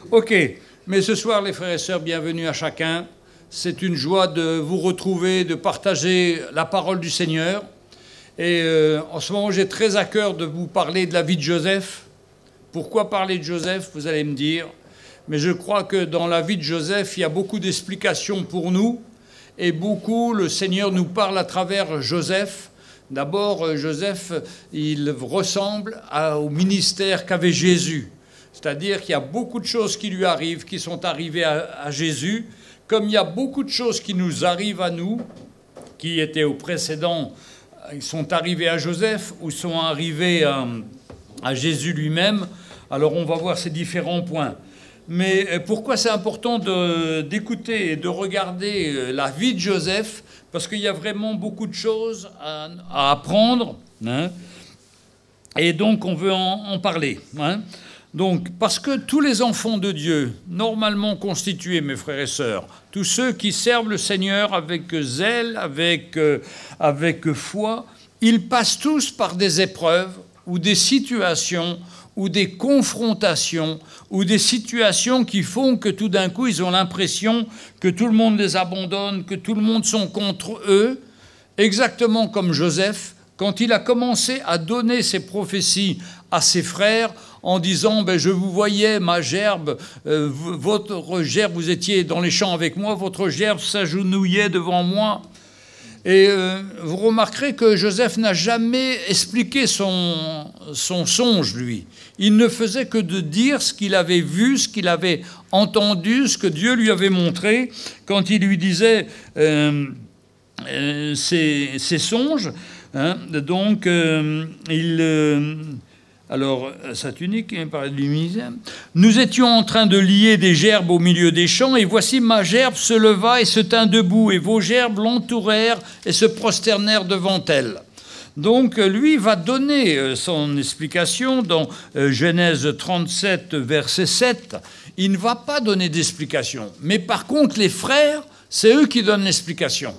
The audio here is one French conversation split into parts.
Ok, mais ce soir, les frères et sœurs, bienvenue à chacun. C'est une joie de vous retrouver, de partager la parole du Seigneur. Et en ce moment, j'ai très à cœur de vous parler de la vie de Joseph. Pourquoi parler de Joseph, vous allez me dire. Mais je crois que dans la vie de Joseph, il y a beaucoup d'explications pour nous. Et beaucoup, le Seigneur nous parle à travers Joseph. D'abord, Joseph, il ressemble au ministère qu'avait Jésus. C'est-à-dire qu'il y a beaucoup de choses qui lui arrivent, qui sont arrivées à Jésus, comme il y a beaucoup de choses qui nous arrivent à nous, qui étaient au précédent, ils sont arrivés à Joseph ou sont arrivés à Jésus lui-même. Alors on va voir ces différents points. Mais pourquoi c'est important d'écouter et de regarder la vie de Joseph? Parce qu'il y a vraiment beaucoup de choses à apprendre, hein, et donc on veut en parler. Hein. Donc, parce que tous les enfants de Dieu, normalement constitués, mes frères et sœurs, tous ceux qui servent le Seigneur avec zèle, avec foi, ils passent tous par des épreuves ou des situations ou des confrontations ou des situations qui font que tout d'un coup, ils ont l'impression que tout le monde les abandonne, que tout le monde sont contre eux, exactement comme Joseph, quand il a commencé à donner ses prophéties à ses frères en disant « Je vous voyais, ma gerbe, votre gerbe, vous étiez dans les champs avec moi, votre gerbe s'agenouillait devant moi ». Et vous remarquerez que Joseph n'a jamais expliqué son songe, lui. Il ne faisait que de dire ce qu'il avait vu, ce qu'il avait entendu, ce que Dieu lui avait montré quand il lui disait ses songes. Hein. Donc, alors, sa tunique, il parlait de l'humilité. Nous étions en train de lier des gerbes au milieu des champs, et voici ma gerbe se leva et se tint debout, et vos gerbes l'entourèrent et se prosternèrent devant elle. Donc, lui va donner son explication dans Genèse 37, verset 7. Il ne va pas donner d'explication. Mais par contre, les frères, c'est eux qui donnent l'explication.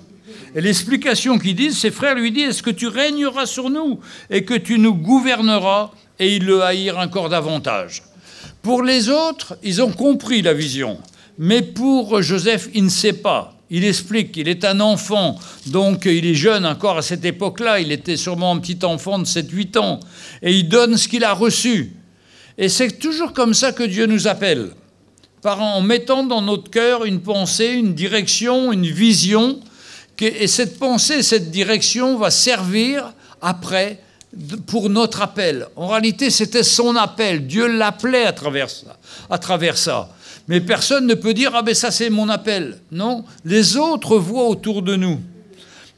Et l'explication qu'ils disent, ses frères lui disent « Est-ce que tu régneras sur nous et que tu nous gouverneras ?» Et ils le haïrent encore davantage. Pour les autres, ils ont compris la vision. Mais pour Joseph, il ne sait pas. Il explique qu'il est un enfant, donc il est jeune encore à cette époque-là. Il était sûrement un petit enfant de 7-8 ans. Et il donne ce qu'il a reçu. Et c'est toujours comme ça que Dieu nous appelle. En mettant dans notre cœur une pensée, une direction, une vision. Et cette pensée, cette direction va servir après pour notre appel. En réalité, c'était son appel. Dieu l'appelait à travers ça. Mais personne ne peut dire « Ah ben ça, c'est mon appel ». Non, les autres voient autour de nous.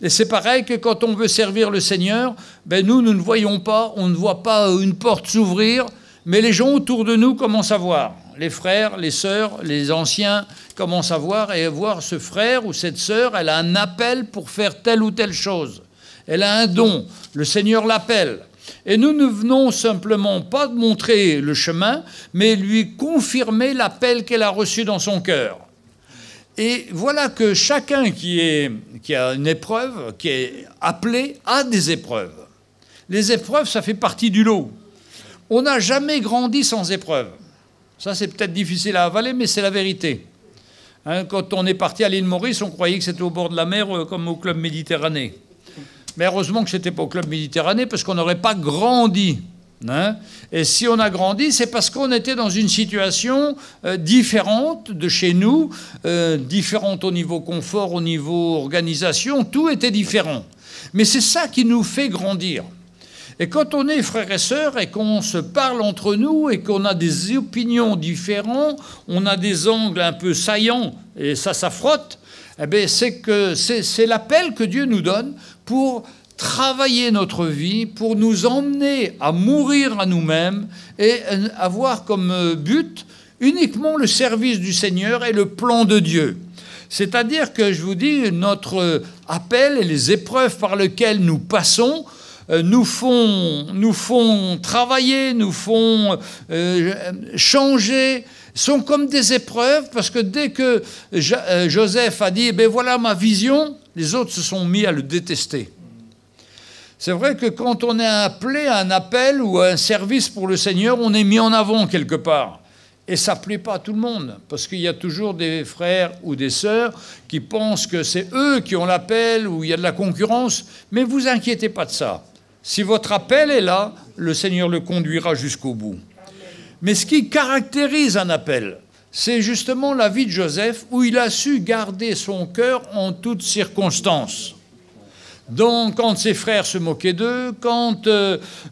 Et c'est pareil que quand on veut servir le Seigneur, ben nous ne voyons pas, on ne voit pas une porte s'ouvrir, mais les gens autour de nous commencent à voir. Les frères, les sœurs, les anciens commencent à voir et à voir ce frère ou cette sœur, elle a un appel pour faire telle ou telle chose. Elle a un don, le Seigneur l'appelle. Et nous ne venons simplement pas de montrer le chemin, mais lui confirmer l'appel qu'elle a reçu dans son cœur. Et voilà que chacun qui a une épreuve, qui est appelé, a des épreuves. Les épreuves, ça fait partie du lot. On n'a jamais grandi sans épreuves. Ça, c'est peut-être difficile à avaler, mais c'est la vérité. Hein, quand on est parti à l'île Maurice, on croyait que c'était au bord de la mer, comme au Club Méditerranée. Mais heureusement que ce n'était pas au Club Méditerranée, parce qu'on n'aurait pas grandi. Hein. Et si on a grandi, c'est parce qu'on était dans une situation différente de chez nous, différente au niveau confort, au niveau organisation, tout était différent. Mais c'est ça qui nous fait grandir. Et quand on est frères et sœurs et qu'on se parle entre nous et qu'on a des opinions différentes, on a des angles un peu saillants, et ça frotte, eh bien c'est l'appel que Dieu nous donne pour travailler notre vie, pour nous emmener à mourir à nous-mêmes et avoir comme but uniquement le service du Seigneur et le plan de Dieu. C'est-à-dire que, je vous dis, notre appel et les épreuves par lesquelles nous passons nous font travailler, nous font changer, sont comme des épreuves, parce que dès que Joseph a dit « ben voilà ma vision », les autres se sont mis à le détester. C'est vrai que quand on est appelé à un appel ou à un service pour le Seigneur, on est mis en avant quelque part. Et ça ne plaît pas à tout le monde, parce qu'il y a toujours des frères ou des sœurs qui pensent que c'est eux qui ont l'appel, ou il y a de la concurrence. Mais ne vous inquiétez pas de ça. Si votre appel est là, le Seigneur le conduira jusqu'au bout. Mais ce qui caractérise un appel, c'est justement la vie de Joseph, où il a su garder son cœur en toutes circonstances. Donc, quand ses frères se moquaient d'eux, quand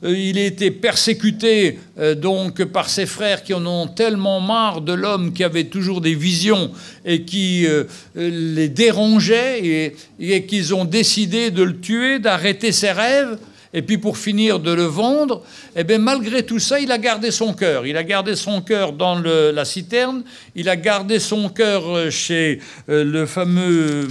il était persécuté donc par ses frères qui en ont tellement marre de l'homme qui avait toujours des visions et qui les dérangeait et qu'ils ont décidé de le tuer, d'arrêter ses rêves, et puis pour finir de le vendre, eh bien, malgré tout ça, il a gardé son cœur. Il a gardé son cœur dans la citerne, il a gardé son cœur chez le fameux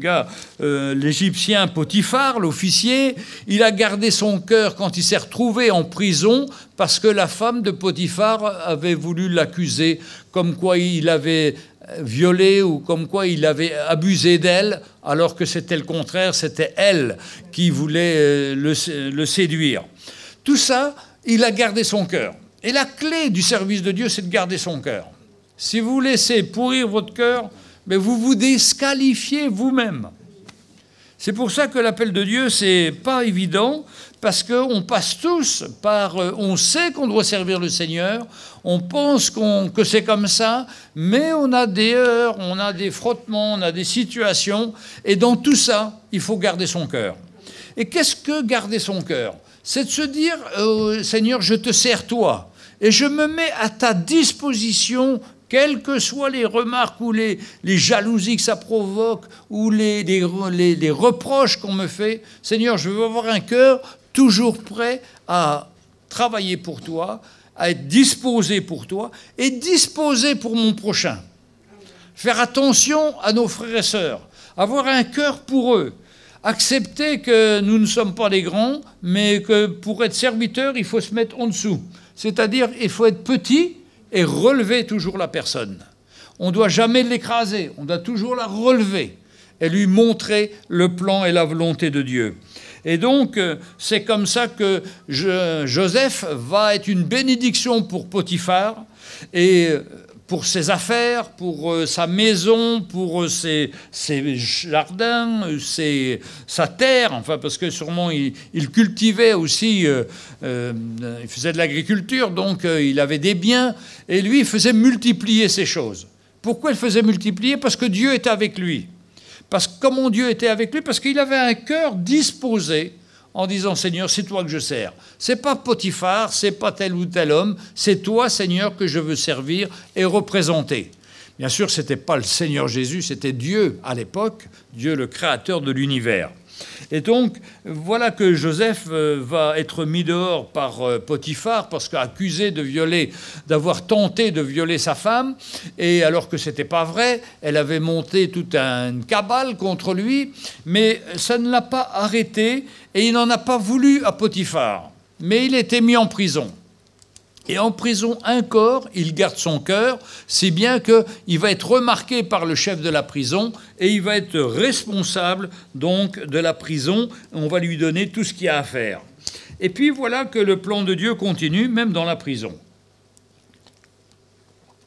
gars, l'Égyptien Potiphar, l'officier. Il a gardé son cœur quand il s'est retrouvé en prison parce que la femme de Potiphar avait voulu l'accuser, comme quoi il avait violé ou comme quoi il avait abusé d'elle, alors que c'était le contraire, c'était elle qui voulait le séduire. Tout ça, il a gardé son cœur. Et la clé du service de Dieu, c'est de garder son cœur. Si vous laissez pourrir votre cœur, mais vous vous disqualifiez vous-même. C'est pour ça que l'appel de Dieu, c'est pas évident, parce qu'on passe tous par... on sait qu'on doit servir le Seigneur, on pense que c'est comme ça, mais on a des heurts, on a des frottements, on a des situations, et dans tout ça, il faut garder son cœur. Et qu'est-ce que garder son cœur? C'est de se dire, Seigneur, je te sers toi, et je me mets à ta disposition, quelles que soient les remarques ou les jalousies que ça provoque, ou les reproches qu'on me fait. Seigneur, je veux avoir un cœur toujours prêt à travailler pour toi, à être disposé pour toi, et disposé pour mon prochain. Faire attention à nos frères et sœurs, avoir un cœur pour eux, accepter que nous ne sommes pas les grands, mais que pour être serviteur, il faut se mettre en dessous. C'est-à-dire, il faut être petit et relever toujours la personne. On ne doit jamais l'écraser, on doit toujours la relever et lui montrer le plan et la volonté de Dieu. Et donc, c'est comme ça que Joseph va être une bénédiction pour Potiphar, et pour ses affaires, pour sa maison, pour ses jardins, sa terre, enfin, parce que sûrement il cultivait aussi, il faisait de l'agriculture, donc il avait des biens, et lui, il faisait multiplier ces choses. Pourquoi il faisait multiplier? Parce que Dieu était avec lui. Parce que comment Dieu était avec lui? Parce qu'il avait un cœur disposé en disant, Seigneur, c'est toi que je sers. C'est pas Potiphar, c'est pas tel ou tel homme, c'est toi, Seigneur, que je veux servir et représenter. Bien sûr, c'était pas le Seigneur Jésus, c'était Dieu à l'époque, Dieu le créateur de l'univers. Et donc, voilà que Joseph va être mis dehors par Potiphar, parce qu'accusé de violer, d'avoir tenté de violer sa femme, et alors que ce n'était pas vrai, elle avait monté toute une cabale contre lui, mais ça ne l'a pas arrêté, et il n'en a pas voulu à Potiphar. Mais il était mis en prison. Et en prison encore, il garde son cœur, si bien qu'il va être remarqué par le chef de la prison et il va être responsable donc de la prison. On va lui donner tout ce qu'il y a à faire. Et puis voilà que le plan de Dieu continue, même dans la prison.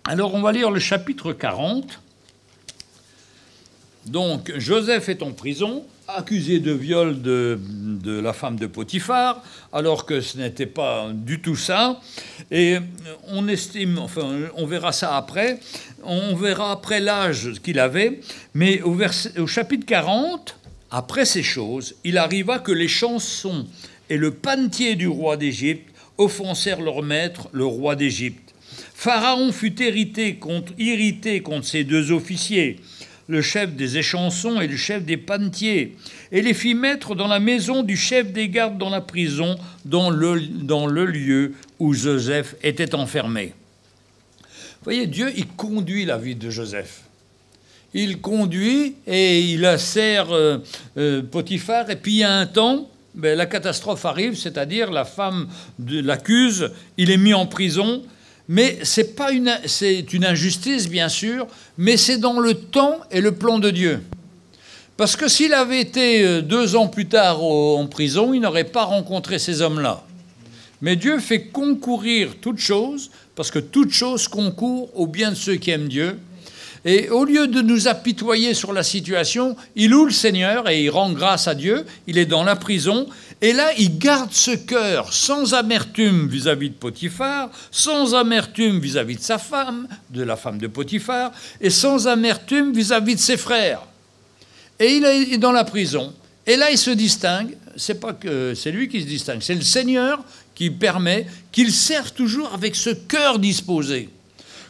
Alors on va lire le chapitre 40. Donc Joseph est en prison, accusé de viol de la femme de Potiphar, alors que ce n'était pas du tout ça. Et on estime, enfin, on verra ça après, on verra après l'âge qu'il avait, mais au chapitre 40, après ces choses, il arriva que les chansons et le panetier du roi d'Égypte offensèrent leur maître, le roi d'Égypte. Pharaon fut irrité contre ses deux officiers, le chef des échansons et le chef des panetiers, et les fit mettre dans la maison du chef des gardes dans la prison, dans le lieu où Joseph était enfermé. Vous voyez, Dieu, il conduit la vie de Joseph. Il conduit et il assère Potiphar, et puis il y a un temps, la catastrophe arrive, c'est-à-dire la femme l'accuse, il est mis en prison. Mais c'est une injustice, bien sûr, mais c'est dans le temps et le plan de Dieu. Parce que s'il avait été 2 ans plus tard en prison, il n'aurait pas rencontré ces hommes-là. Mais Dieu fait concourir toute chose, parce que toute chose concourt au bien de ceux qui aiment Dieu. Et au lieu de nous apitoyer sur la situation, il loue le Seigneur et il rend grâce à Dieu. Il est dans la prison. Et là, il garde ce cœur sans amertume vis-à-vis de Potiphar, sans amertume vis-à-vis de sa femme, de la femme de Potiphar, et sans amertume vis-à-vis de ses frères. Et il est dans la prison. Et là, il se distingue. C'est pas que c'est lui qui se distingue, c'est le Seigneur qui permet qu'il serve toujours avec ce cœur disposé.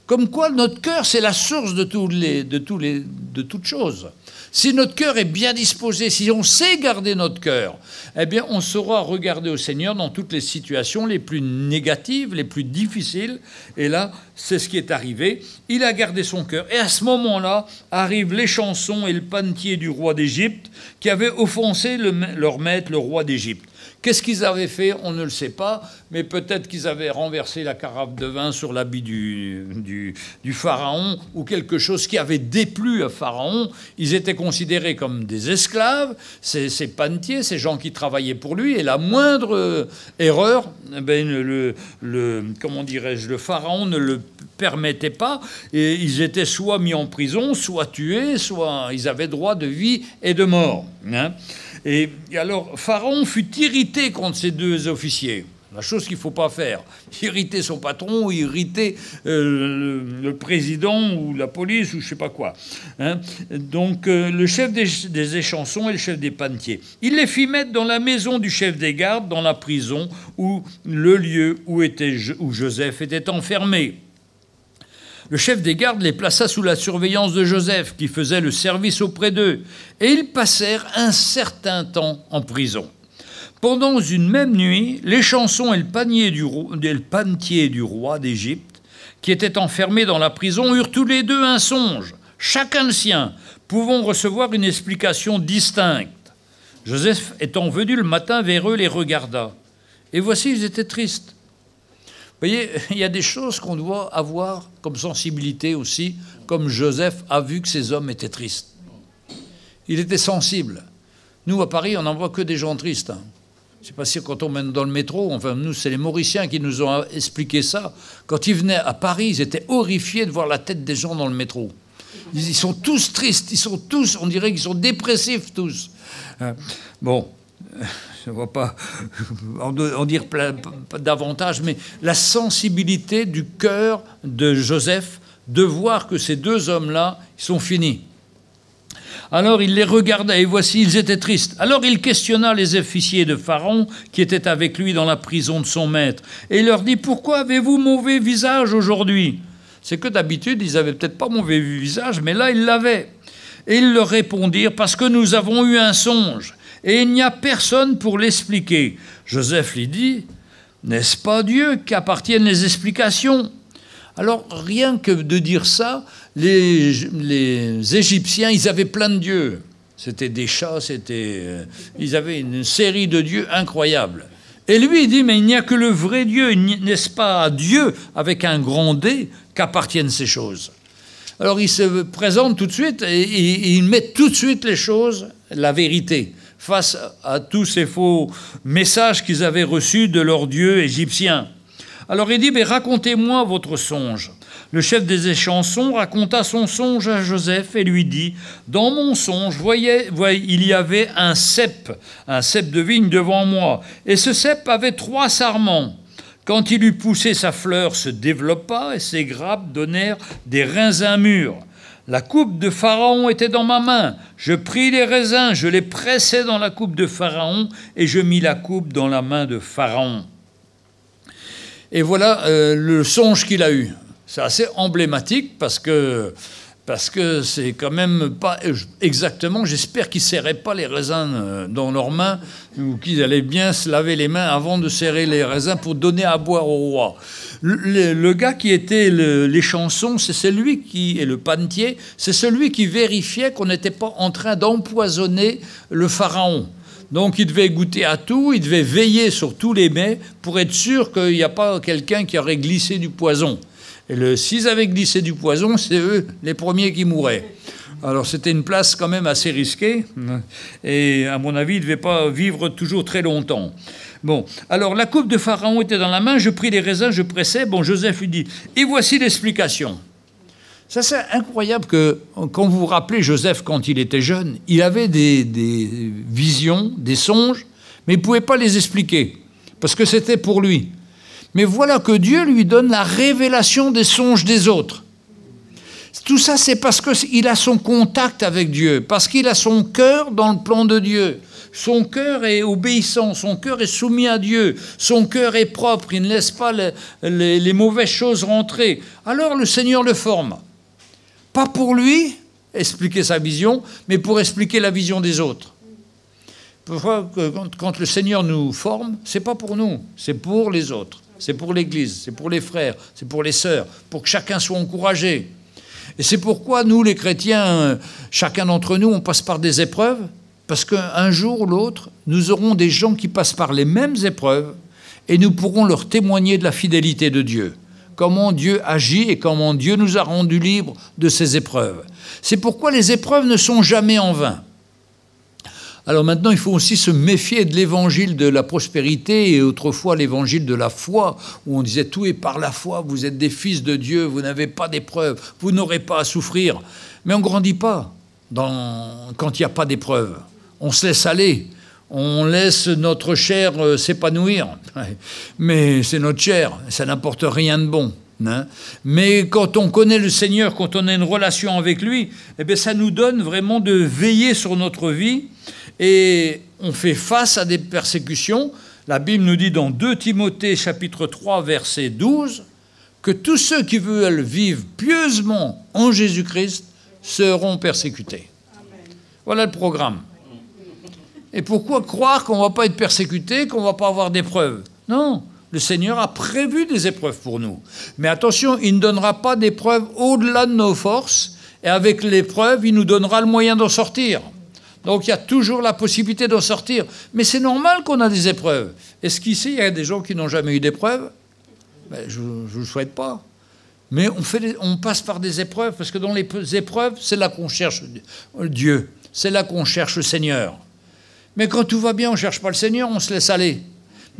Comme quoi, notre cœur, c'est la source de toutes choses. Si notre cœur est bien disposé, si on sait garder notre cœur, eh bien, on saura regarder au Seigneur dans toutes les situations les plus négatives, les plus difficiles. Et là, c'est ce qui est arrivé. Il a gardé son cœur. Et à ce moment-là, arrivent les chansons et le panetier du roi d'Égypte qui avaient offensé leur maître, le roi d'Égypte. Qu'est-ce qu'ils avaient fait? On ne le sait pas, mais peut-être qu'ils avaient renversé la carafe de vin sur l'habit du pharaon ou quelque chose qui avait déplu à Pharaon. Ils étaient considérés comme des esclaves, ces panetiers, ces gens qui travaillaient pour lui, et la moindre erreur, comment dirais-je, le pharaon ne le permettait pas, et ils étaient soit mis en prison, soit tués, soit ils avaient droit de vie et de mort. Hein. Et alors, Pharaon fut irrité contre ces deux officiers. La chose qu'il ne faut pas faire. Irriter son patron ou irriter le président ou la police ou je ne sais pas quoi. Hein. Donc, le chef des échansons et le chef des panetiers. Il les fit mettre dans la maison du chef des gardes, dans la prison, où le lieu où Joseph était enfermé. Le chef des gardes les plaça sous la surveillance de Joseph, qui faisait le service auprès d'eux, et ils passèrent un certain temps en prison. Pendant une même nuit, les chansons et le panetier du roi d'Égypte, qui étaient enfermés dans la prison, eurent tous les deux un songe, chacun le sien, pouvant recevoir une explication distincte. Joseph étant venu le matin vers eux, les regarda, et voici, ils étaient tristes. Vous voyez, il y a des choses qu'on doit avoir comme sensibilité aussi, comme Joseph a vu que ces hommes étaient tristes. Il était sensible. Nous, à Paris, on n'en voit que des gens tristes. Hein. Je ne sais pas si quand on mène dans le métro, enfin, nous, c'est les Mauriciens qui nous ont expliqué ça. Quand ils venaient à Paris, ils étaient horrifiés de voir la tête des gens dans le métro. Ils sont tous tristes, ils sont tous, on dirait qu'ils sont dépressifs tous. Bon... Je ne vais pas en dire davantage, mais la sensibilité du cœur de Joseph de voir que ces deux hommes-là, ils sont finis. Alors il les regarda, et voici, ils étaient tristes. Alors il questionna les officiers de Pharaon qui étaient avec lui dans la prison de son maître, et il leur dit « Pourquoi avez-vous mauvais visage aujourd'hui ?» C'est que d'habitude, ils n'avaient peut-être pas mauvais visage, mais là, ils l'avaient. Et ils leur répondirent « Parce que nous avons eu un songe. » Et il n'y a personne pour l'expliquer. Joseph lui dit, n'est-ce pas Dieu qu'appartiennent les explications? Alors, rien que de dire ça, les Égyptiens, ils avaient plein de dieux. C'était des chats, ils avaient une série de dieux incroyables. Et lui, il dit, mais il n'y a que le vrai Dieu, n'est-ce pas à Dieu, avec un grand D, qu'appartiennent ces choses? Alors, il se présente tout de suite et il met tout de suite les choses, la vérité, face à tous ces faux messages qu'ils avaient reçus de leur dieu égyptien. Alors il dit, mais racontez-moi votre songe. Le chef des échansons raconta son songe à Joseph et lui dit, dans mon songe, il y avait un cep de vigne devant moi, et ce cep avait 3 sarments. Quand il eut poussé, sa fleur se développa et ses grappes donnèrent des raisins mûrs. La coupe de Pharaon était dans ma main. Je pris les raisins, je les pressai dans la coupe de Pharaon et je mis la coupe dans la main de Pharaon. Et voilà le songe qu'il a eu. C'est assez emblématique parce que c'est quand même pas exactement, j'espère qu'ils ne serraient pas les raisins dans leurs mains ou qu'ils allaient bien se laver les mains avant de serrer les raisins pour donner à boire au roi. Le gars qui était les chansons, c'est celui qui est le panetier, c'est celui qui vérifiait qu'on n'était pas en train d'empoisonner le pharaon. Donc il devait goûter à tout, il devait veiller sur tous les mets pour être sûr qu'il n'y a pas quelqu'un qui aurait glissé du poison. Et s'ils avaient glissé du poison, c'est eux les premiers qui mouraient. Alors c'était une place quand même assez risquée, et à mon avis, il ne devait pas vivre toujours très longtemps. Bon, alors la coupe de Pharaon était dans la main, je pris les raisins, je pressais. Bon, Joseph lui dit, et voici l'explication. Ça, c'est incroyable que, quand vous vous rappelez Joseph, quand il était jeune, il avait des visions, des songes, mais il ne pouvait pas les expliquer, parce que c'était pour lui. Mais voilà que Dieu lui donne la révélation des songes des autres. Tout ça, c'est parce qu'il a son contact avec Dieu, parce qu'il a son cœur dans le plan de Dieu. Son cœur est obéissant, son cœur est soumis à Dieu, son cœur est propre, il ne laisse pas les mauvaises choses rentrer. Alors le Seigneur le forme. Pas pour lui expliquer sa vision, mais pour expliquer la vision des autres. Pourquoi quand le Seigneur nous forme, c'est pas pour nous, c'est pour les autres, c'est pour l'Église, c'est pour les frères, c'est pour les sœurs, pour que chacun soit encouragé. Et c'est pourquoi nous, les chrétiens, chacun d'entre nous, on passe par des épreuves, parce qu'un jour ou l'autre, nous aurons des gens qui passent par les mêmes épreuves et nous pourrons leur témoigner de la fidélité de Dieu. Comment Dieu agit et comment Dieu nous a rendus libres de ces épreuves. C'est pourquoi les épreuves ne sont jamais en vain. Alors maintenant, il faut aussi se méfier de l'évangile de la prospérité et autrefois l'évangile de la foi, où on disait tout est par la foi, vous êtes des fils de Dieu, vous n'avez pas d'épreuves, vous n'aurez pas à souffrir. Mais on ne grandit pas quand il n'y a pas d'épreuves. On se laisse aller. On laisse notre chair s'épanouir, mais c'est notre chair, ça n'apporte rien de bon. Hein. Mais quand on connaît le Seigneur, quand on a une relation avec lui, eh bien, ça nous donne vraiment de veiller sur notre vie et on fait face à des persécutions. La Bible nous dit dans 2 Timothée chapitre 3 verset 12 que tous ceux qui veulent vivre pieusement en Jésus-Christ seront persécutés. Amen. Voilà le programme. Et pourquoi croire qu'on ne va pas être persécuté, qu'on ne va pas avoir d'épreuves? Non, le Seigneur a prévu des épreuves pour nous. Mais attention, il ne donnera pas d'épreuves au-delà de nos forces, et avec l'épreuve, il nous donnera le moyen d'en sortir. Donc il y a toujours la possibilité d'en sortir. Mais c'est normal qu'on a des épreuves. Est-ce qu'ici, il y a des gens qui n'ont jamais eu d'épreuves? Ben, je ne le souhaite pas. Mais on passe par des épreuves, parce que dans les épreuves, c'est là qu'on cherche Dieu. C'est là qu'on cherche le Seigneur. Mais quand tout va bien, on ne cherche pas le Seigneur, on se laisse aller.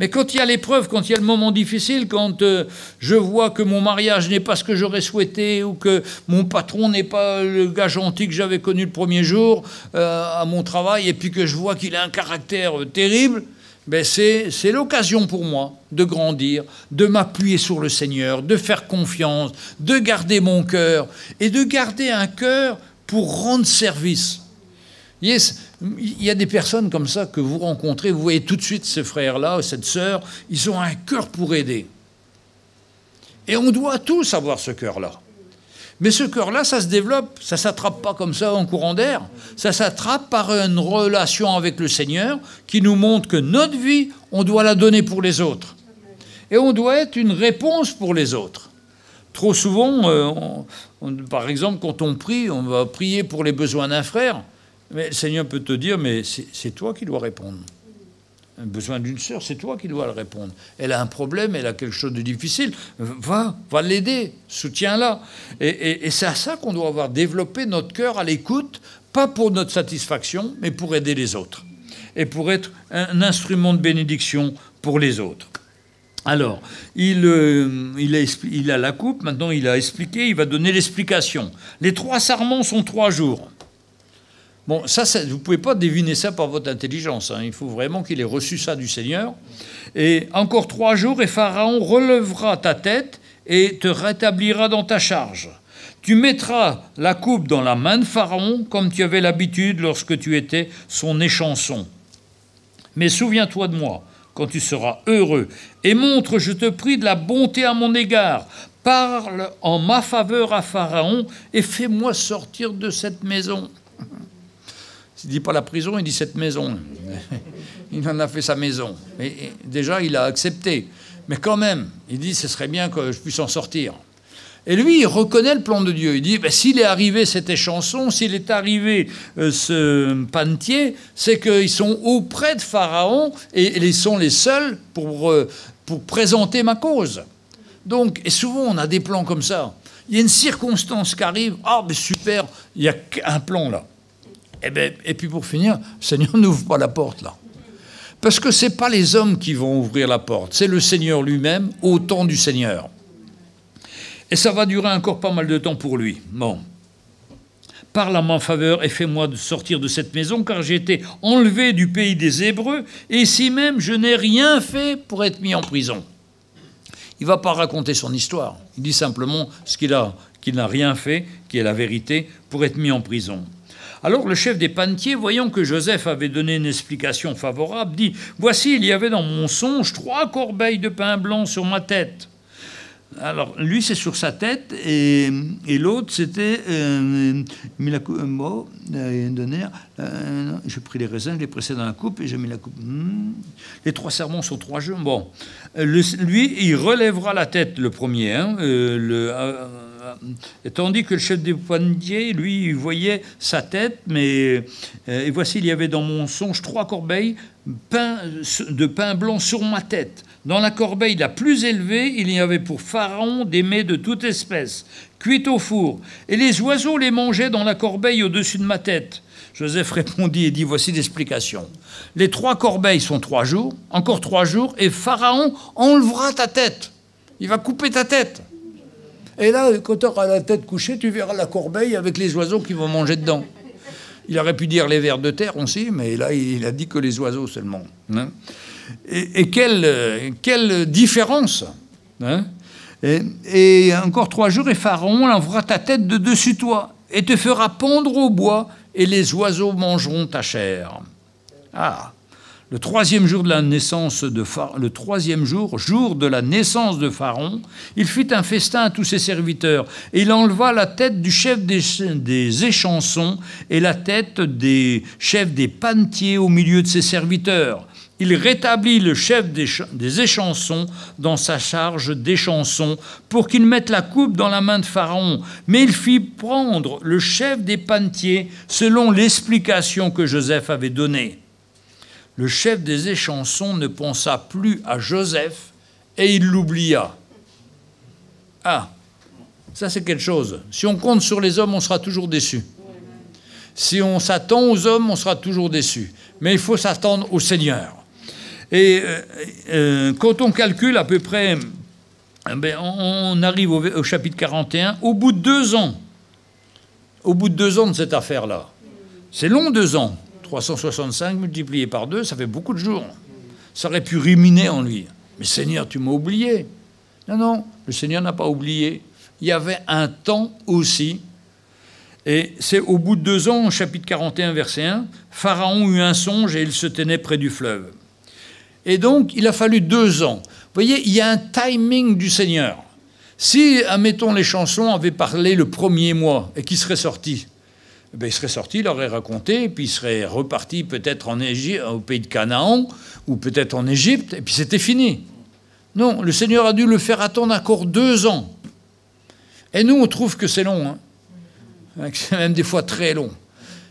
Mais quand il y a l'épreuve, quand il y a le moment difficile, quand je vois que mon mariage n'est pas ce que j'aurais souhaité, ou que mon patron n'est pas le gars gentil que j'avais connu le premier jour à mon travail, et puis que je vois qu'il a un caractère terrible, ben c'est l'occasion pour moi de grandir, de m'appuyer sur le Seigneur, de faire confiance, de garder mon cœur, et de garder un cœur pour rendre service. Yes, il y a des personnes comme ça que vous rencontrez, vous voyez tout de suite ce frère-là, cette sœur, ils ont un cœur pour aider. Et on doit tous avoir ce cœur-là. Mais ce cœur-là, ça se développe, ça ne s'attrape pas comme ça en courant d'air. Ça s'attrape par une relation avec le Seigneur qui nous montre que notre vie, on doit la donner pour les autres. Et on doit être une réponse pour les autres. Trop souvent, par exemple, quand on prie, on va prier pour les besoins d'un frère. Mais le Seigneur peut te dire, mais c'est toi qui dois répondre. Un besoin d'une sœur, c'est toi qui dois le répondre. Elle a un problème, elle a quelque chose de difficile. Va l'aider, soutiens-la. Et c'est à ça qu'on doit avoir développé notre cœur à l'écoute, pas pour notre satisfaction, mais pour aider les autres. Et pour être un instrument de bénédiction pour les autres. Alors, il a la coupe, maintenant il a expliqué, il va donner l'explication. Les 3 sarments sont 3 jours. Bon, ça, vous ne pouvez pas deviner ça par votre intelligence. Hein. Il faut vraiment qu'il ait reçu ça du Seigneur. Et encore 3 jours, et Pharaon relèvera ta tête et te rétablira dans ta charge. Tu mettras la coupe dans la main de Pharaon, comme tu avais l'habitude lorsque tu étais son échanson. Mais souviens-toi de moi, quand tu seras heureux, et montre, je te prie, de la bonté à mon égard. Parle en ma faveur à Pharaon, et fais-moi sortir de cette maison. Il ne dit pas la prison, il dit cette maison. Il en a fait sa maison. Et déjà, il a accepté. Mais quand même, il dit, ce serait bien que je puisse en sortir. Et lui, il reconnaît le plan de Dieu. Il dit, ben, s'il est arrivé cette échanson, s'il est arrivé ce panetier, c'est qu'ils sont auprès de Pharaon et ils sont les seuls pour présenter ma cause. Donc, et souvent, on a des plans comme ça. Il y a une circonstance qui arrive. Ah, mais super, il y a un plan là. Et puis pour finir, le Seigneur n'ouvre pas la porte là. Parce que ce n'est pas les hommes qui vont ouvrir la porte, c'est le Seigneur lui-même, au temps du Seigneur. Et ça va durer encore pas mal de temps pour lui. Bon. Parle en ma faveur et fais-moi sortir de cette maison, car j'ai été enlevé du pays des Hébreux, et ici même je n'ai rien fait pour être mis en prison. Il ne va pas raconter son histoire. Il dit simplement qu'il n'a rien fait, qui est la vérité, pour être mis en prison. Alors le chef des panetiers, voyant que Joseph avait donné une explication favorable, dit « Voici, il y avait dans mon songe 3 corbeilles de pain blanc sur ma tête. » Alors, lui, c'est sur sa tête, et l'autre, c'était... j'ai pris les raisins, je les pressé dans la coupe, et j'ai mis la coupe. Les 3 sermons sont 3 jours. Bon. Lui, il relèvera la tête, le premier. Tandis que le chef des panetiers, lui, il voyait sa tête, mais... et voici, il y avait dans mon songe 3 corbeilles de pain blanc sur ma tête. Dans la corbeille la plus élevée, il y avait pour Pharaon des mets de toute espèce, cuits au four, et les oiseaux les mangeaient dans la corbeille au-dessus de ma tête. Joseph répondit et dit, voici l'explication. Les 3 corbeilles sont 3 jours, encore 3 jours, et Pharaon enlèvera ta tête. Il va couper ta tête. Et là, quand tu auras la tête couchée, tu verras la corbeille avec les oiseaux qui vont manger dedans. Il aurait pu dire les vers de terre aussi, mais là, il a dit que les oiseaux seulement. Hein. Et quelle différence, hein. Et encore 3 jours, et Pharaon enlèvera ta tête de dessus toi, et te fera pendre au bois, et les oiseaux mangeront ta chair. Ah, le 3e jour de la naissance de Pharaon, le 3e jour de la naissance de Pharaon, il fit un festin à tous ses serviteurs, et il enleva la tête du chef des échansons et la tête des chefs des panetiers au milieu de ses serviteurs. Il rétablit le chef des échansons dans sa charge d'échansons pour qu'il mette la coupe dans la main de Pharaon. Mais il fit prendre le chef des panetiers selon l'explication que Joseph avait donnée. Le chef des échansons ne pensa plus à Joseph et il l'oublia. Ah, ça c'est quelque chose. Si on compte sur les hommes, on sera toujours déçu. Si on s'attend aux hommes, on sera toujours déçu. Mais il faut s'attendre au Seigneur. Et quand on calcule à peu près, on arrive au chapitre 41, au bout de 2 ans. Au bout de 2 ans de cette affaire-là. C'est long, 2 ans. 365 multiplié par 2, ça fait beaucoup de jours. Ça aurait pu ruminer en lui. Mais Seigneur, tu m'as oublié. Non, non, le Seigneur n'a pas oublié. Il y avait un temps aussi. Et c'est au bout de 2 ans, au chapitre 41, verset 1, Pharaon eut un songe et il se tenait près du fleuve. Et donc, il a fallu 2 ans. Vous voyez, il y a un timing du Seigneur. Si, admettons, les chansons avaient parlé le 1er mois et qu'ils seraient sortis, il serait sorti, il aurait raconté, et puis il serait reparti peut-être en Égypte, au pays de Canaan, ou peut-être en Égypte, et puis c'était fini. Non, le Seigneur a dû le faire attendre encore 2 ans. Et nous, on trouve que c'est long. Hein. C'est même des fois très long.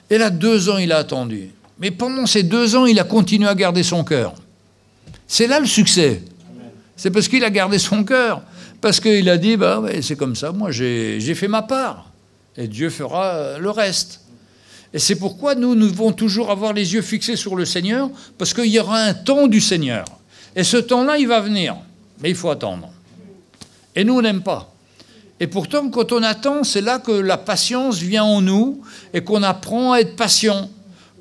Et là, 2 ans, il a attendu. Mais pendant ces 2 ans, il a continué à garder son cœur. C'est là le succès. C'est parce qu'il a gardé son cœur. Parce qu'il a dit, c'est comme ça, moi j'ai fait ma part. Et Dieu fera le reste. Et c'est pourquoi nous devons toujours avoir les yeux fixés sur le Seigneur, parce qu'il y aura un temps du Seigneur. Et ce temps-là, il va venir. Mais il faut attendre. Et nous, on n'aime pas. Et pourtant, quand on attend, c'est là que la patience vient en nous et qu'on apprend à être patient,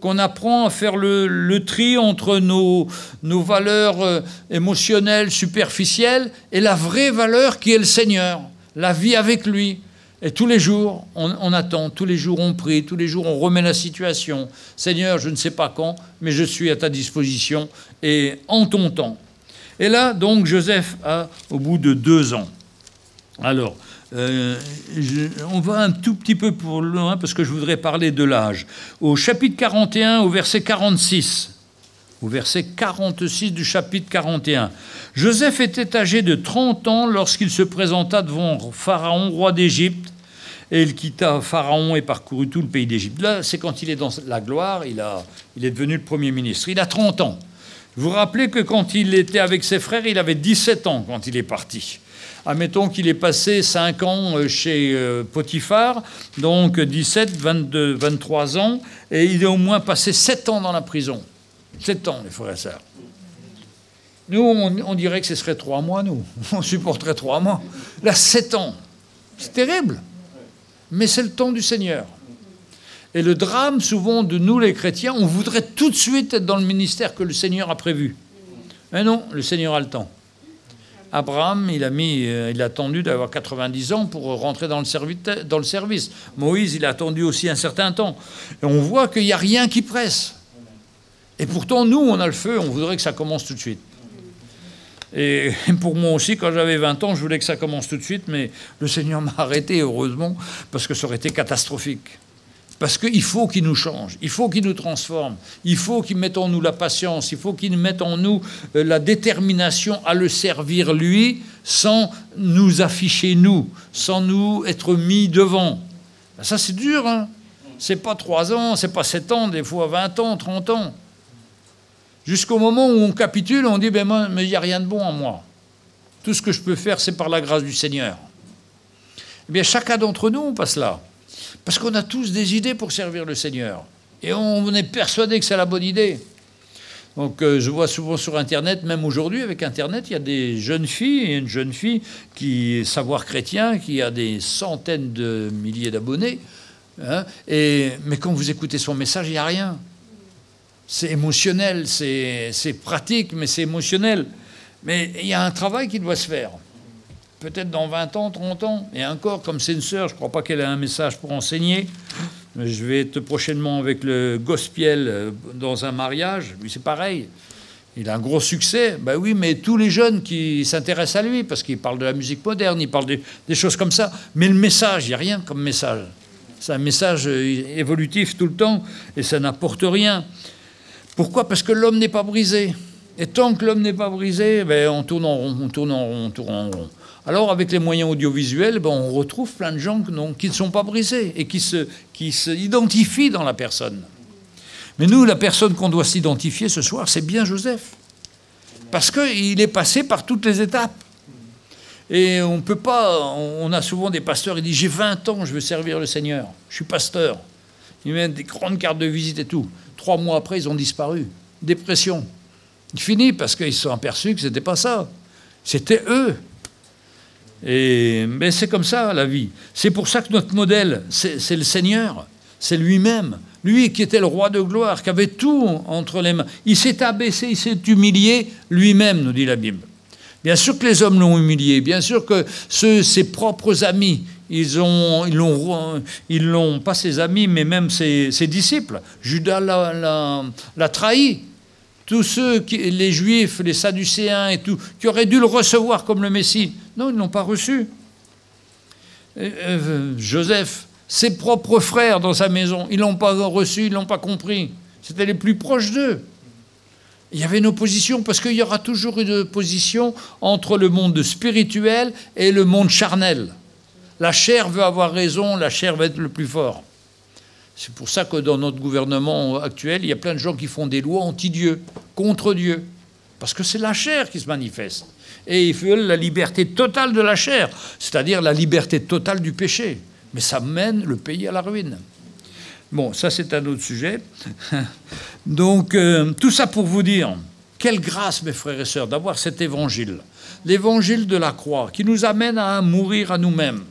qu'on apprend à faire le tri entre nos valeurs émotionnelles, superficielles, et la vraie valeur qui est le Seigneur, la vie avec lui. Et tous les jours, on attend, tous les jours on prie, tous les jours on remet la situation. Seigneur, je ne sais pas quand, mais je suis à ta disposition et en ton temps. Et là, donc, Joseph a, au bout de 2 ans. Alors, on va un tout petit peu pour loin parce que je voudrais parler de l'âge. Au chapitre 41, au verset 46, au verset 46 du chapitre 41, Joseph était âgé de 30 ans lorsqu'il se présenta devant Pharaon, roi d'Égypte, et il quitta Pharaon et parcourut tout le pays d'Égypte. Là, c'est quand il est dans la gloire, il est devenu le Premier ministre. Il a 30 ans. Vous vous rappelez que quand il était avec ses frères, il avait 17 ans quand il est parti. Admettons qu'il ait passé 5 ans chez Potiphar, donc 17, 22, 23 ans, et il a au moins passé 7 ans dans la prison. 7 ans, les frères et sœurs. Nous, on dirait que ce serait 3 mois, nous. On supporterait 3 mois. Là, 7 ans. C'est terrible. Mais c'est le temps du Seigneur. Et le drame, souvent, de nous, les chrétiens, on voudrait tout de suite être dans le ministère que le Seigneur a prévu. Mais non, le Seigneur a le temps. Abraham, il a attendu d'avoir 90 ans pour rentrer dans le service. Moïse, il a attendu aussi un certain temps. Et on voit qu'il n'y a rien qui presse. Et pourtant, nous, on a le feu, on voudrait que ça commence tout de suite. Et pour moi aussi, quand j'avais 20 ans, je voulais que ça commence tout de suite, mais le Seigneur m'a arrêté, heureusement, parce que ça aurait été catastrophique. Parce qu'il faut qu'il nous change, il faut qu'il nous transforme, il faut qu'il mette en nous la patience, il faut qu'il mette en nous la détermination à le servir lui, sans nous afficher nous, sans nous être mis devant. Ça c'est dur, hein. C'est pas 3 ans, c'est pas 7 ans, des fois 20 ans, 30 ans. Jusqu'au moment où on capitule, on dit, ben mais il n'y a rien de bon en moi. Tout ce que je peux faire, c'est par la grâce du Seigneur. Eh bien, chacun d'entre nous, on passe là. Parce qu'on a tous des idées pour servir le Seigneur. Et on est persuadé que c'est la bonne idée. Donc je vois souvent sur Internet, même aujourd'hui avec Internet, il y a des jeunes filles, et une jeune fille qui Savoir Chrétien, qui a des centaines de milliers d'abonnés. Hein, mais quand vous écoutez son message, il n'y a rien. C'est émotionnel, c'est pratique, mais c'est émotionnel. Mais il y a un travail qui doit se faire. Peut-être dans 20 ans, 30 ans. Et encore, comme c'est une sœur, je ne crois pas qu'elle ait un message pour enseigner. Je vais être prochainement avec le gospel dans un mariage. Lui, c'est pareil. Il a un gros succès. Ben oui, mais tous les jeunes qui s'intéressent à lui, parce qu'il parle de la musique moderne, il parle des choses comme ça. Mais le message, il n'y a rien comme message. C'est un message évolutif tout le temps, et ça n'apporte rien. Pourquoi? Parce que l'homme n'est pas brisé. Et tant que l'homme n'est pas brisé, ben, on tourne en rond, on tourne en rond, on tourne en rond. Alors, avec les moyens audiovisuels, ben, on retrouve plein de gens qui ne sont pas brisés et qui se identifient dans la personne. Mais nous, la personne qu'on doit s'identifier ce soir, c'est bien Joseph. Parce qu'il est passé par toutes les étapes. Et on peut pas... On a souvent des pasteurs, ils disent « J'ai 20 ans, je veux servir le Seigneur. Je suis pasteur. » Ils mettent des grandes cartes de visite et tout. 3 mois après, ils ont disparu. Dépression. Il finit parce qu'ils se sont aperçus que ce n'était pas ça. C'était eux. Mais c'est comme ça, la vie. C'est pour ça que notre modèle, c'est le Seigneur. C'est lui-même. Lui qui était le roi de gloire, qui avait tout entre les mains. Il s'est abaissé, il s'est humilié lui-même, nous dit la Bible. Bien sûr que les hommes l'ont humilié. Bien sûr que ses propres amis, ils l'ont, pas ses amis, mais même ses disciples. Judas l'a trahi. Tous ceux, les Juifs, les Sadducéens et tout, qui auraient dû le recevoir comme le Messie, non, ils ne l'ont pas reçu. Joseph, ses propres frères dans sa maison, ils ne l'ont pas reçu, ils ne l'ont pas compris. C'était les plus proches d'eux. Il y avait une opposition, parce qu'il y aura toujours une opposition entre le monde spirituel et le monde charnel. La chair veut avoir raison, la chair va être le plus fort. C'est pour ça que dans notre gouvernement actuel, il y a plein de gens qui font des lois anti-Dieu, contre Dieu. Parce que c'est la chair qui se manifeste. Et ils veulent la liberté totale de la chair, c'est-à-dire la liberté totale du péché. Mais ça mène le pays à la ruine. Bon, ça c'est un autre sujet. Donc, tout ça pour vous dire, quelle grâce, mes frères et sœurs, d'avoir cet évangile. L'évangile de la croix, qui nous amène à mourir à nous-mêmes.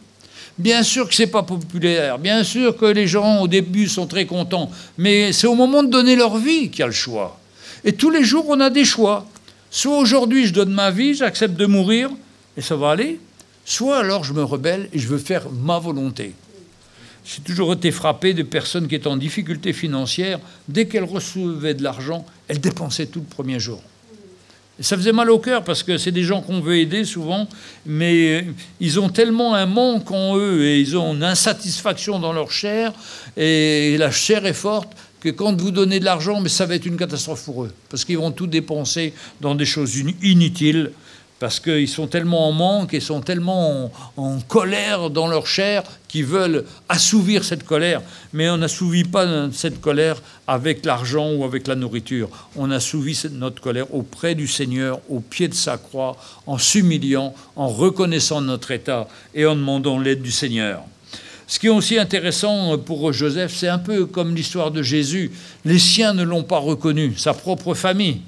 Bien sûr que ce n'est pas populaire, bien sûr que les gens au début sont très contents, mais c'est au moment de donner leur vie qu'il y a le choix. Et tous les jours, on a des choix. Soit aujourd'hui, je donne ma vie, j'accepte de mourir, et ça va aller, soit alors je me rebelle et je veux faire ma volonté. J'ai toujours été frappé de personnes qui étaient en difficulté financière. Dès qu'elles recevaient de l'argent, elles dépensaient tout le premier jour. Et ça faisait mal au cœur parce que c'est des gens qu'on veut aider souvent, mais ils ont tellement un manque en eux et ils ont une insatisfaction dans leur chair, et la chair est forte, que quand vous donnez de l'argent, mais ça va être une catastrophe pour eux, parce qu'ils vont tout dépenser dans des choses inutiles, parce qu'ils sont tellement en manque et sont tellement en colère dans leur chair qu'ils veulent assouvir cette colère. Mais on n'assouvit pas cette colère avec l'argent ou avec la nourriture. On assouvit notre colère auprès du Seigneur, au pied de sa croix, en s'humiliant, en reconnaissant notre état et en demandant l'aide du Seigneur. Ce qui est aussi intéressant pour Joseph, c'est un peu comme l'histoire de Jésus. Les siens ne l'ont pas reconnu, sa propre famille,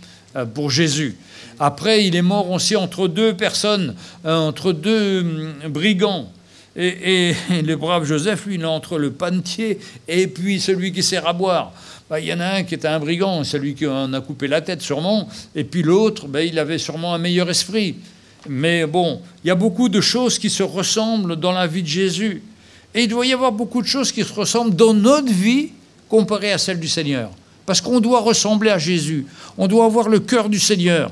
pour Jésus. Après, il est mort aussi entre deux personnes, entre deux brigands. Et le brave Joseph, lui, il est entre le panetier et puis celui qui sert à boire. Il y en a un qui était un brigand, celui qui en a coupé la tête sûrement, et puis l'autre, il avait sûrement un meilleur esprit. Mais bon, il y a beaucoup de choses qui se ressemblent dans la vie de Jésus. Et il doit y avoir beaucoup de choses qui se ressemblent dans notre vie comparées à celle du Seigneur. Parce qu'on doit ressembler à Jésus. On doit avoir le cœur du Seigneur.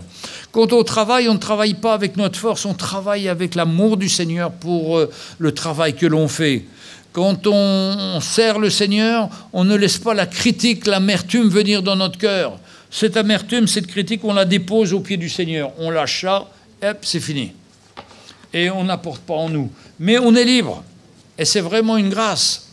Quand on travaille, on ne travaille pas avec notre force, on travaille avec l'amour du Seigneur pour le travail que l'on fait. Quand on sert le Seigneur, on ne laisse pas la critique, l'amertume venir dans notre cœur. Cette amertume, cette critique, on la dépose au pied du Seigneur. On lâche ça, hop, c'est fini. Et on n'apporte pas en nous. Mais on est libre. Et c'est vraiment une grâce.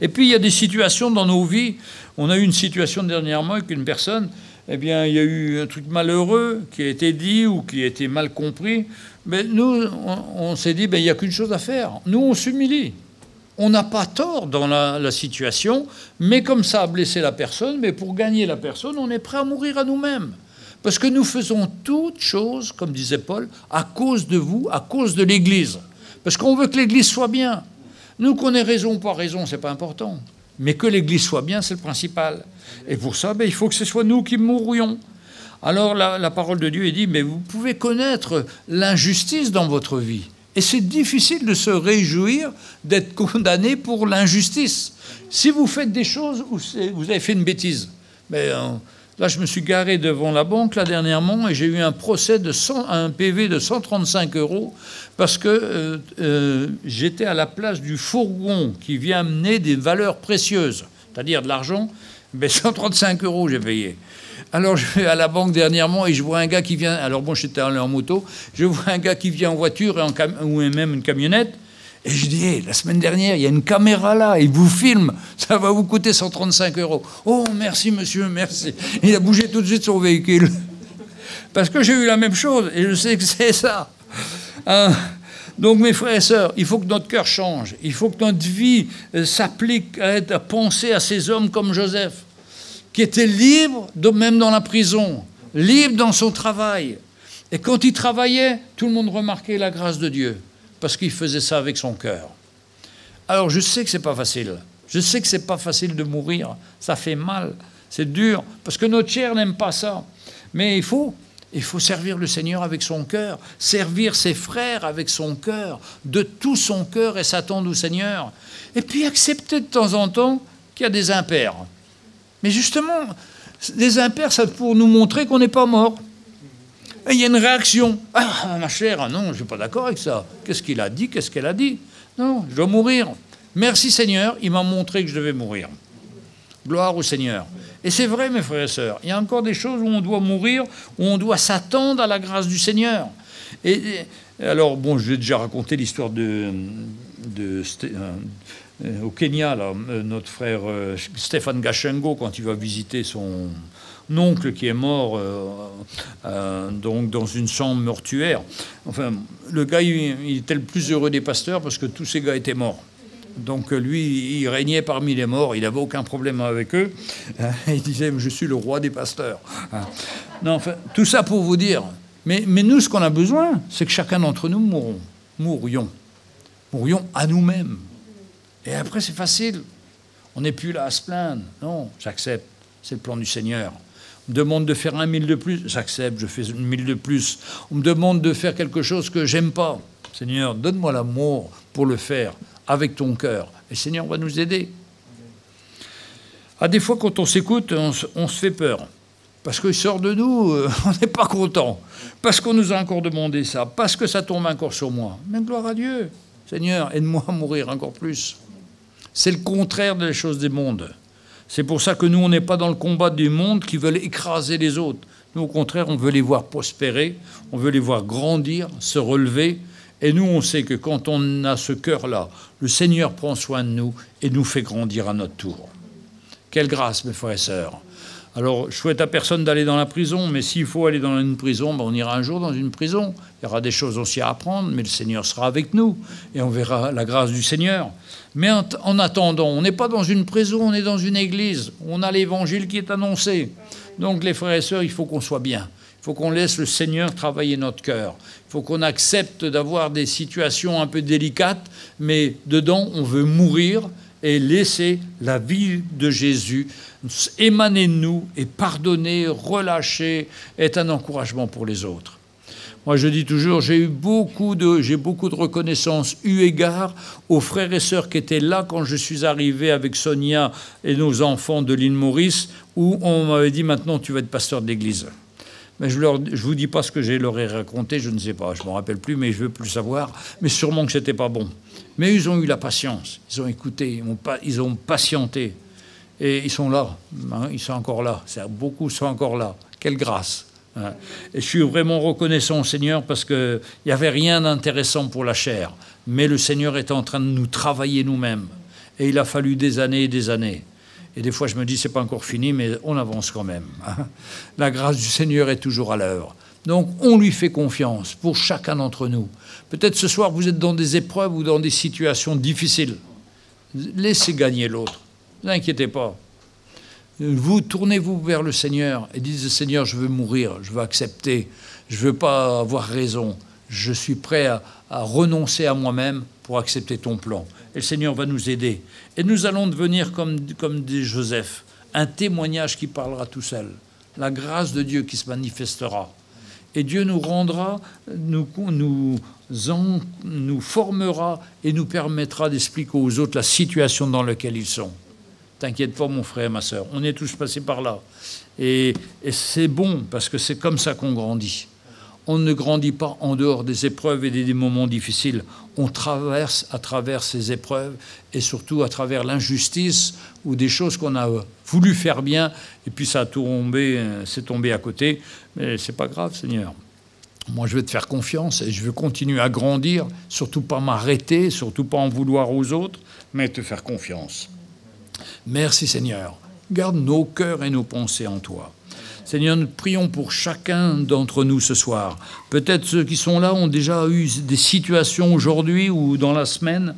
Et puis, il y a des situations dans nos vies. On a eu une situation dernièrement avec une personne, eh bien, il y a eu un truc malheureux qui a été dit ou qui a été mal compris. Mais nous, on s'est dit, il n'y a qu'une chose à faire. Nous, on s'humilie. On n'a pas tort dans la situation, mais comme ça a blessé la personne, mais pour gagner la personne, on est prêt à mourir à nous-mêmes. Parce que nous faisons toutes choses, comme disait Paul, à cause de vous, à cause de l'Église. Parce qu'on veut que l'Église soit bien. Nous, qu'on ait raison ou pas raison, c'est pas important. Mais que l'Église soit bien, c'est le principal. Et pour ça, il faut que ce soit nous qui mourions. Alors la parole de Dieu est dit, mais vous pouvez connaître l'injustice dans votre vie. Et c'est difficile de se réjouir d'être condamné pour l'injustice. Si vous faites des choses où vous avez fait une bêtise, là, je me suis garé devant la banque là, dernièrement et j'ai eu un procès un PV de 135 € parce que j'étais à la place du fourgon qui vient amener des valeurs précieuses, c'est-à-dire de l'argent. 135 € j'ai payé. Alors je vais à la banque dernièrement et je vois un gars qui vient, alors bon, j'étais allé en moto, je vois un gars qui vient en voiture ou même une camionnette. Et je dis, hey, la semaine dernière, il y a une caméra là, il vous filme, ça va vous coûter 135 €. Oh, merci monsieur, merci. Il a bougé tout de suite son véhicule. Parce que j'ai eu la même chose, et je sais que c'est ça. Donc mes frères et sœurs, il faut que notre cœur change. Il faut que notre vie s'applique à penser à ces hommes comme Joseph, qui était libre, même dans la prison, libre dans son travail. Et quand il travaillait, tout le monde remarquait la grâce de Dieu. Parce qu'il faisait ça avec son cœur. Alors je sais que c'est pas facile. Je sais que c'est pas facile de mourir. Ça fait mal, c'est dur, parce que notre chair n'aime pas ça. Mais il faut servir le Seigneur avec son cœur, servir ses frères avec son cœur, de tout son cœur et s'attendre au Seigneur. Et puis accepter de temps en temps qu'il y a des impairs. Mais justement, des impairs, c'est pour nous montrer qu'on n'est pas mort. Et il y a une réaction. Ah, ma chère, non, je ne suis pas d'accord avec ça. Qu'est-ce qu'il a dit? Qu'est-ce qu'elle a dit? Non, je dois mourir. Merci Seigneur, il m'a montré que je devais mourir. Gloire au Seigneur. Et c'est vrai, mes frères et sœurs, il y a encore des choses où on doit mourir, où on doit s'attendre à la grâce du Seigneur. Et alors, bon, je vais déjà raconter l'histoire au Kenya, là, notre frère Stéphane Gachengo, quand il va visiter son oncle qui est mort donc dans une chambre mortuaire. Enfin, le gars, il était le plus heureux des pasteurs parce que tous ces gars étaient morts. Donc lui, il régnait parmi les morts, il n'avait aucun problème avec eux. Il disait, je suis le roi des pasteurs. Non, enfin, tout ça pour vous dire. Mais nous, ce qu'on a besoin, c'est que chacun d'entre nous mourions à nous-mêmes. Et après, c'est facile. On n'est plus là à se plaindre. Non, j'accepte. C'est le plan du Seigneur. On me demande de faire 1 000 de plus. J'accepte, je fais 1 000 de plus. On me demande de faire quelque chose que j'aime pas. Seigneur, donne-moi l'amour pour le faire avec ton cœur. Et le Seigneur va nous aider. Des fois, quand on s'écoute, on se fait peur. Parce qu'il sort de nous, on n'est pas content. Parce qu'on nous a encore demandé ça. Parce que ça tombe encore sur moi. Mais gloire à Dieu. Seigneur, aide-moi à mourir encore plus. C'est le contraire des choses des mondes. C'est pour ça que nous, on n'est pas dans le combat du monde qui veulent écraser les autres. Nous, au contraire, on veut les voir prospérer, on veut les voir grandir, se relever. Et nous, on sait que quand on a ce cœur-là, le Seigneur prend soin de nous et nous fait grandir à notre tour. Quelle grâce, mes frères et sœurs. Alors, je souhaite à personne d'aller dans la prison, mais s'il faut aller dans une prison, on ira un jour dans une prison. Il y aura des choses aussi à apprendre, mais le Seigneur sera avec nous et on verra la grâce du Seigneur. Mais en attendant, on n'est pas dans une prison, on est dans une église. On a l'évangile qui est annoncé. Donc, les frères et sœurs, il faut qu'on soit bien. Il faut qu'on laisse le Seigneur travailler notre cœur. Il faut qu'on accepte d'avoir des situations un peu délicates, mais dedans, on veut mourir et laisser la vie de Jésus émaner de nous et pardonner, relâcher, être un encouragement pour les autres. Moi, je dis toujours, j'ai beaucoup de reconnaissance eu égard aux frères et sœurs qui étaient là quand je suis arrivé avec Sonia et nos enfants de l'île Maurice, où on m'avait dit, maintenant, tu vas être pasteur de l'église. Mais je vous dis pas ce que je leur ai raconté, je ne sais pas, je ne me rappelle plus, mais je veux plus savoir. Mais sûrement que c'était pas bon. Mais ils ont eu la patience, ils ont écouté, ils ont patienté. Et ils sont là, hein, ils sont encore là. Beaucoup sont encore là. Quelle grâce. Hein. Et je suis vraiment reconnaissant au Seigneur parce qu'il n'y avait rien d'intéressant pour la chair. Mais le Seigneur est en train de nous travailler nous-mêmes. Et il a fallu des années et des années. Et des fois, je me dis, c'est pas encore fini, mais on avance quand même. Hein. La grâce du Seigneur est toujours à l'œuvre. Donc, on lui fait confiance pour chacun d'entre nous. Peut-être ce soir, vous êtes dans des épreuves ou dans des situations difficiles. Laissez gagner l'autre. Ne vous inquiétez pas. Vous tournez-vous vers le Seigneur et dites, Seigneur, je veux mourir, je veux accepter, je ne veux pas avoir raison. Je suis prêt à renoncer à moi-même pour accepter ton plan. Et le Seigneur va nous aider. Et nous allons devenir comme des Joseph, un témoignage qui parlera tout seul. La grâce de Dieu qui se manifestera. Et Dieu nous rendra, nous formera et nous permettra d'expliquer aux autres la situation dans laquelle ils sont. T'inquiète pas, mon frère, ma sœur, on est tous passés par là. Et c'est bon, parce que c'est comme ça qu'on grandit. On ne grandit pas en dehors des épreuves et des moments difficiles. On traverse à travers ces épreuves et surtout à travers l'injustice ou des choses qu'on a voulu faire bien et puis ça a tombé, c'est tombé à côté. Mais c'est pas grave, Seigneur. Moi, je vais te faire confiance et je veux continuer à grandir, surtout pas m'arrêter, surtout pas en vouloir aux autres, mais te faire confiance. Merci, Seigneur. Garde nos cœurs et nos pensées en toi. Seigneur, nous prions pour chacun d'entre nous ce soir. Peut-être ceux qui sont là ont déjà eu des situations aujourd'hui ou dans la semaine.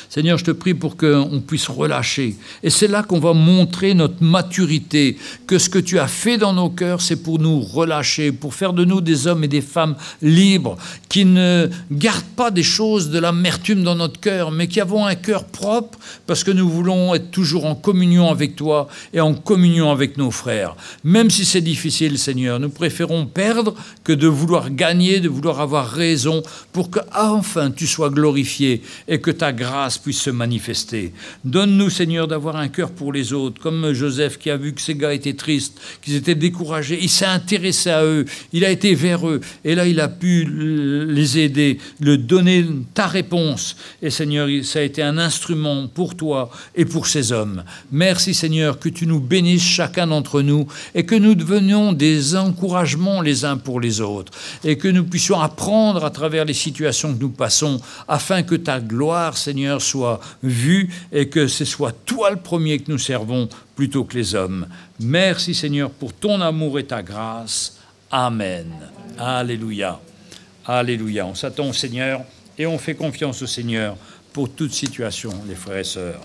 Seigneur, je te prie pour qu'on puisse relâcher. Et c'est là qu'on va montrer notre maturité, que ce que tu as fait dans nos cœurs, c'est pour nous relâcher, pour faire de nous des hommes et des femmes libres, qui ne gardent pas des choses de l'amertume dans notre cœur, mais qui avons un cœur propre, parce que nous voulons être toujours en communion avec toi et en communion avec nos frères. Même si c'est difficile, Seigneur, nous préférons perdre que de vouloir gagner, de vouloir avoir raison, pour que enfin tu sois glorifié et que ta grâce puisse se manifester. Donne-nous, Seigneur, d'avoir un cœur pour les autres, comme Joseph qui a vu que ces gars étaient tristes, qu'ils étaient découragés. Il s'est intéressé à eux, il a été vers eux, et là, il a pu les aider, leur donner ta réponse. Et Seigneur, ça a été un instrument pour toi et pour ces hommes. Merci, Seigneur, que tu nous bénisses chacun d'entre nous et que nous devenions des encouragements les uns pour les autres et que nous puissions apprendre à travers les situations que nous passons afin que ta gloire, Seigneur, soit vue et que ce soit toi le premier que nous servons plutôt que les hommes. Merci, Seigneur, pour ton amour et ta grâce. Amen. Alléluia. Alléluia. On s'attend au Seigneur et on fait confiance au Seigneur pour toute situation, les frères et sœurs.